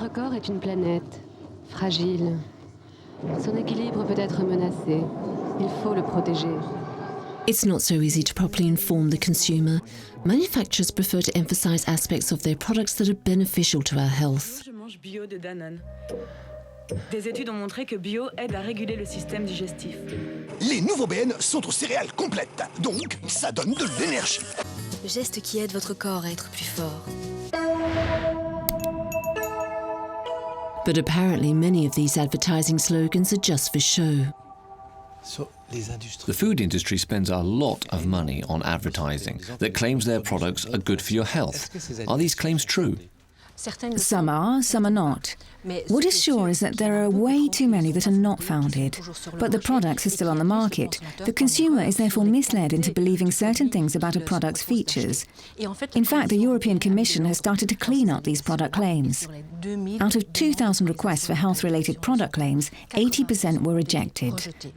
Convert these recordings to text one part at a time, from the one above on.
Notre corps est une planète, fragile. Son équilibre peut être menacé. Il faut le protéger. It's not so easy to properly inform the consumer. Manufacturers prefer to emphasize aspects of their products that are beneficial to our health. Je mange bio de Danone. Des études ont montré que bio aide à réguler le système digestif. Les nouveaux BN sont aux céréales complètes, donc ça donne de l'énergie. Le geste qui aide votre corps à être plus fort. But apparently many of these advertising slogans are just for show. The food industry spends a lot of money on advertising that claims their products are good for your health. Are these claims true? Some are, some are not. What is sure is that there are way too many that are not founded. But the products are still on the market. The consumer is therefore misled into believing certain things about a product's features. In fact, the European Commission has started to clean up these product claims. Out of 2,000 requests for health-related product claims, 80% were rejected.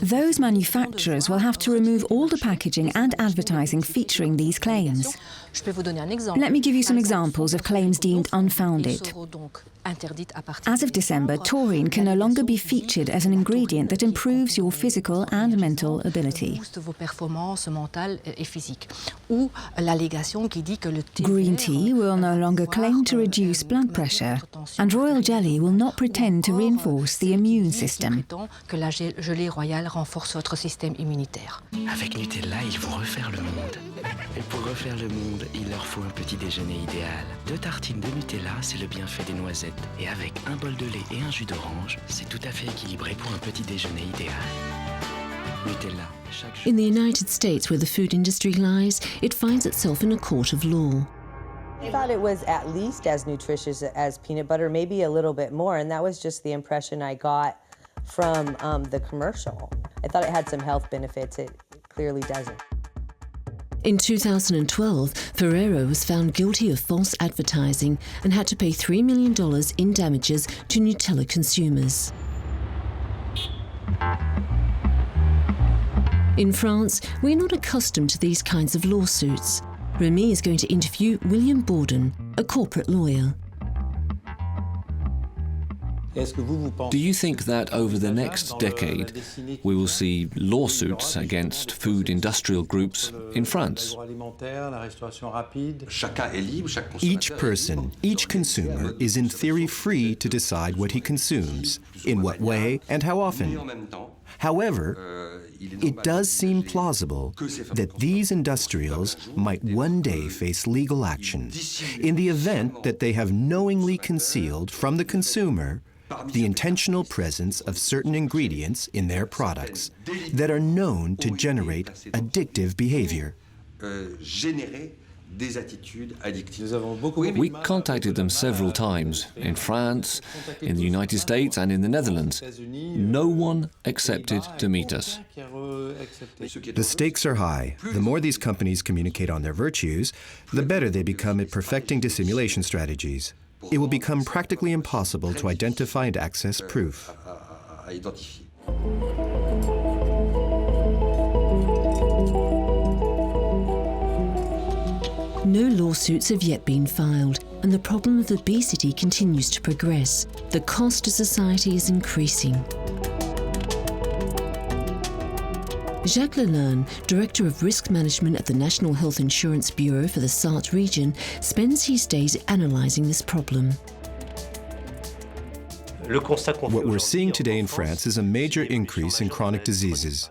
Those manufacturers will have to remove all the packaging and advertising featuring these claims. Let me give you some examples of claims deemed unfounded. As of December, taurine can no longer be featured as an ingredient that improves your physical and mental ability. Green tea will no longer claim to reduce blood pressure, and royal jelly will not pretend to reinforce the immune system. Avec Nutella, ils vont refaire le monde. Et pour refaire le monde, il leur faut un petit déjeuner idéal. 2 tartines de Nutella, c'est le bienfait des noisettes. Et avec un bol de lait et un jus d'orange, c'est tout à fait équilibré pour un petit déjeuner idéal. Nutella, chaque jour. In the United States, where the food industry lies, it finds itself in a court of law. I thought it was at least as nutritious as peanut butter, maybe a little bit more, and that was just the impression I got from the commercial. I thought it had some health benefits. It clearly doesn't. In 2012, Ferrero was found guilty of false advertising and had to pay $3 million in damages to Nutella consumers. In France, we're not accustomed to these kinds of lawsuits. Rémy is going to interview William Borden, a corporate lawyer. Do you think that over the next decade we will see lawsuits against food industrial groups in France? Each person, each consumer is in theory free to decide what he consumes, in what way and how often. However, it does seem plausible that these industrials might one day face legal action in the event that they have knowingly concealed from the consumer the intentional presence of certain ingredients in their products that are known to generate addictive behavior. We contacted them several times, in France, in the United States and in the Netherlands. No one accepted to meet us. The stakes are high. The more these companies communicate on their virtues, the better they become at perfecting dissimulation strategies. It will become practically impossible to identify and access proof. No lawsuits have yet been filed, and the problem of obesity continues to progress. The cost to society is increasing. Jacques Lejeune, Director of Risk Management at the National Health Insurance Bureau for the Sarthe region, spends his days analysing this problem. What we're seeing today in France is a major increase in chronic diseases.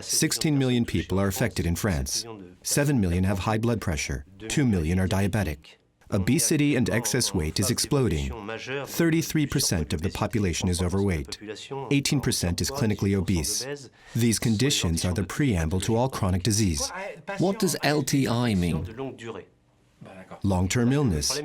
16 million people are affected in France. 7 million have high blood pressure. 2 million are diabetic. Obesity and excess weight is exploding. 33% of the population is overweight. 18% is clinically obese. These conditions are the preamble to all chronic disease. What does LTI mean? Long-term illness.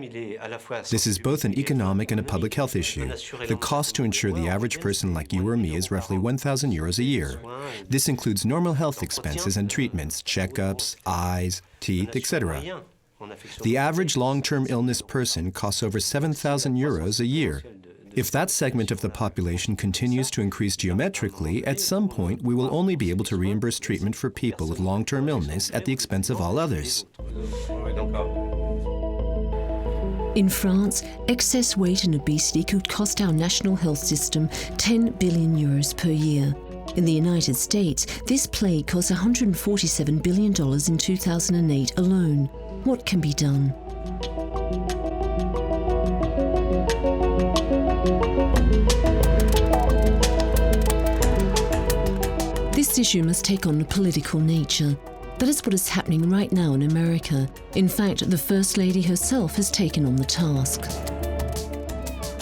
This is both an economic and a public health issue. The cost to insure the average person like you or me is roughly 1,000 euros a year. This includes normal health expenses and treatments, checkups, eyes, teeth, etc. The average long-term illness person costs over 7,000 euros a year. If that segment of the population continues to increase geometrically, at some point we will only be able to reimburse treatment for people with long-term illness at the expense of all others. In France, excess weight and obesity could cost our national health system €10 billion per year. In the United States, this plague cost $147 billion in 2008 alone. What can be done? This issue must take on a political nature. That is what is happening right now in America. In fact, the First Lady herself has taken on the task.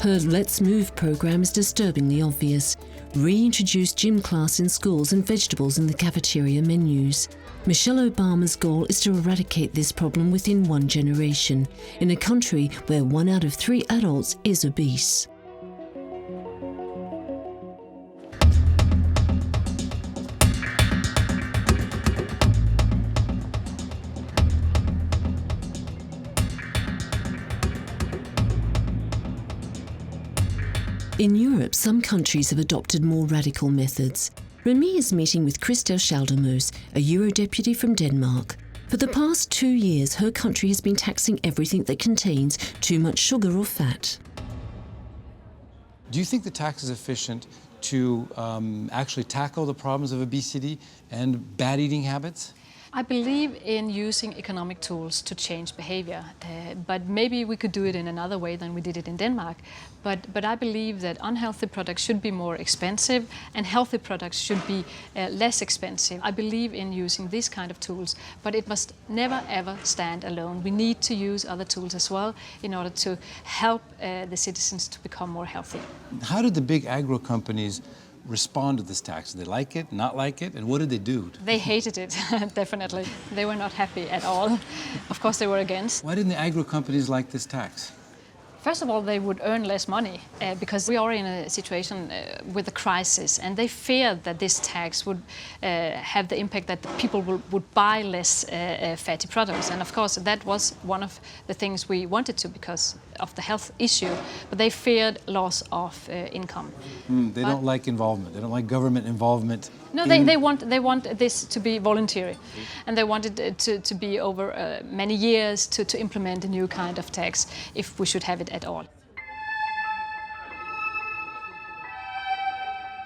Her Let's Move program is disturbingly obvious. Reintroduce gym class in schools and vegetables in the cafeteria menus. Michelle Obama's goal is to eradicate this problem within one generation, in a country where 1 out of 3 adults is obese. In Europe, some countries have adopted more radical methods. Rémy is meeting with Christel Schaldemose, a Eurodeputee from Denmark. For the past 2 years, her country has been taxing everything that contains too much sugar or fat. Do you think the tax is efficient to actually tackle the problems of obesity and bad eating habits? I believe in using economic tools to change behavior, but maybe we could do it in another way than we did it in Denmark. But I believe that unhealthy products should be more expensive and healthy products should be less expensive. I believe in using these kind of tools, but it must never ever stand alone. We need to use other tools as well in order to help the citizens to become more healthy. How did the big agro companies respond to this tax? Did they like it, not like it, and what did they do? They hated it, definitely. They were not happy at all. Of course they were against. Why didn't the agro companies like this tax? First of all, they would earn less money because we are in a situation with a crisis, and they feared that this tax would have the impact that people would buy less fatty products. And of course, that was one of the things we wanted to because of the health issue, but they feared loss of income. They don't like involvement. They don't like government involvement. No, they want this to be voluntary, and they wanted it to be over many years to implement a new kind of tax, if we should have it at all.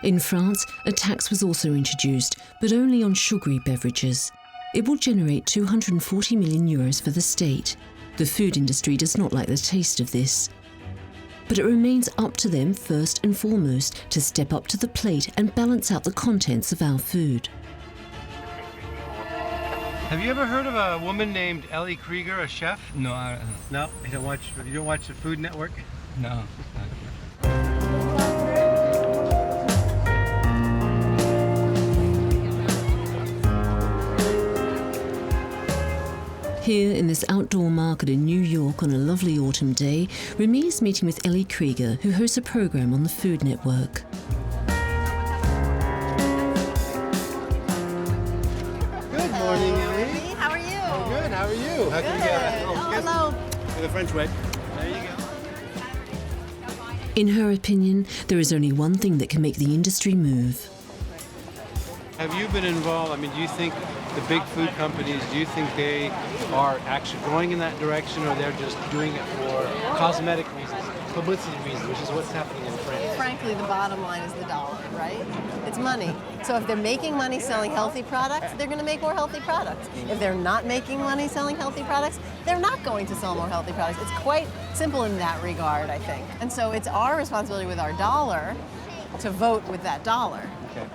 In France, a tax was also introduced, but only on sugary beverages. It will generate €240 million for the state. The food industry does not like the taste of this. But it remains up to them first and foremost to step up to the plate and balance out the contents of our food. Have you ever heard of a woman named Ellie Krieger, a chef? No, I don't. No, you don't watch the Food Network? No. Here in this outdoor market in New York on a lovely autumn day, Rémy is meeting with Ellie Krieger, who hosts a program on the Food Network. Good morning, Ellie. How are you? I'm good. How are you? How can we get? Hello. The French way. There you go. In her opinion, there is only one thing that can make the industry move. Have you been involved? I mean, do you think the big food companies, do you think they are actually going in that direction, or they're just doing it for cosmetic reasons, publicity reasons, which is what's happening in France? Frankly, the bottom line is the dollar, right? It's money. So if they're making money selling healthy products, they're going to make more healthy products. If they're not making money selling healthy products, they're not going to sell more healthy products. It's quite simple in that regard, I think. And so it's our responsibility with our dollar to vote with that dollar. Okay.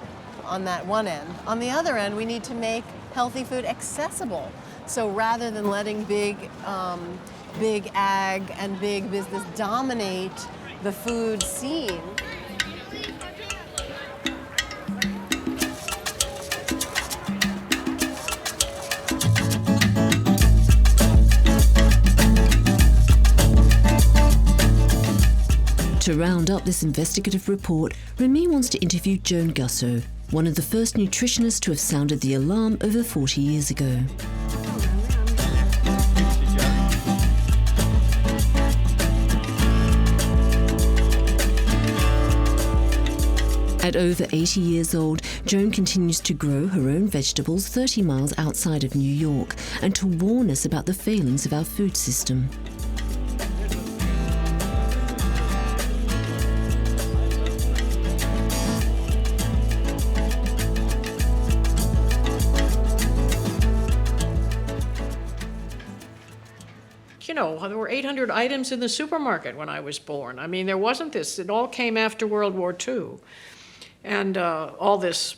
On that one end. On the other end, we need to make healthy food accessible. So rather than letting big ag and big business dominate the food scene, To round up this investigative report, Rémy wants to interview Joan Gusseau, one of the first nutritionists to have sounded the alarm over 40 years ago. At over 80 years old, Joan continues to grow her own vegetables 30 miles outside of New York and to warn us about the failings of our food system. you know, there were 800 items in the supermarket when I was born. I mean, there wasn't this. It all came after World War II. And all this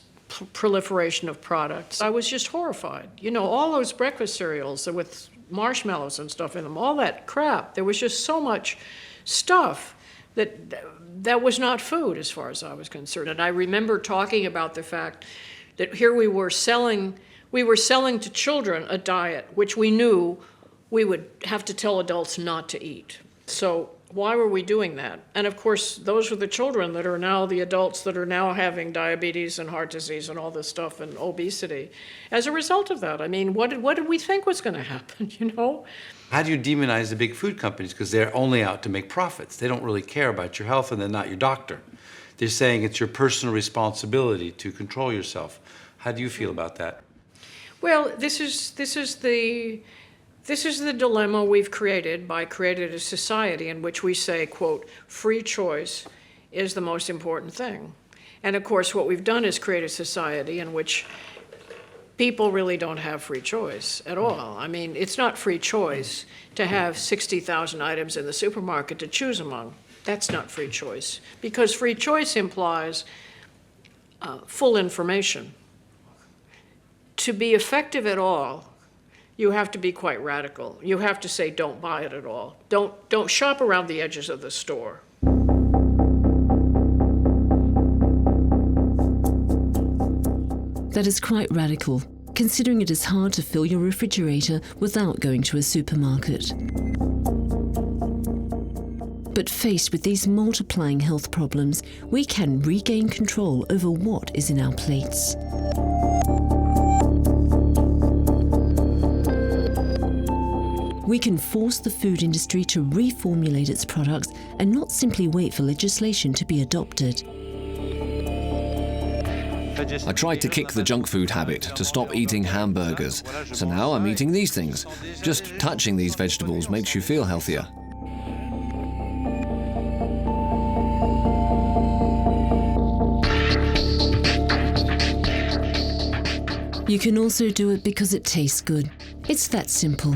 proliferation of products. I was just horrified. You know, all those breakfast cereals with marshmallows and stuff in them, all that crap. There was just so much stuff that was not food as far as I was concerned. And I remember talking about the fact that here we were selling to children a diet which we knew we would have to tell adults not to eat. So why were we doing that? And of course, those were the children that are now the adults that are now having diabetes and heart disease and all this stuff and obesity. As a result of that, I mean, what did we think was going to happen, you know? How do you demonize the big food companies? Because they're only out to make profits. They don't really care about your health and they're not your doctor. They're saying it's your personal responsibility to control yourself. How do you feel about that? Well, this is the dilemma we've created by creating a society in which we say, quote, free choice is the most important thing. And of course, what we've done is create a society in which people really don't have free choice at all. I mean, it's not free choice to have 60,000 items in the supermarket to choose among. That's not free choice, because free choice implies full information. To be effective at all, you have to be quite radical. You have to say, don't buy it at all. Don't shop around the edges of the store. That is quite radical, considering it is hard to fill your refrigerator without going to a supermarket. But faced with these multiplying health problems, we can regain control over what is in our plates. We can force the food industry to reformulate its products and not simply wait for legislation to be adopted. I tried to kick the junk food habit, to stop eating hamburgers. So now I'm eating these things. Just touching these vegetables makes you feel healthier. You can also do it because it tastes good. It's that simple.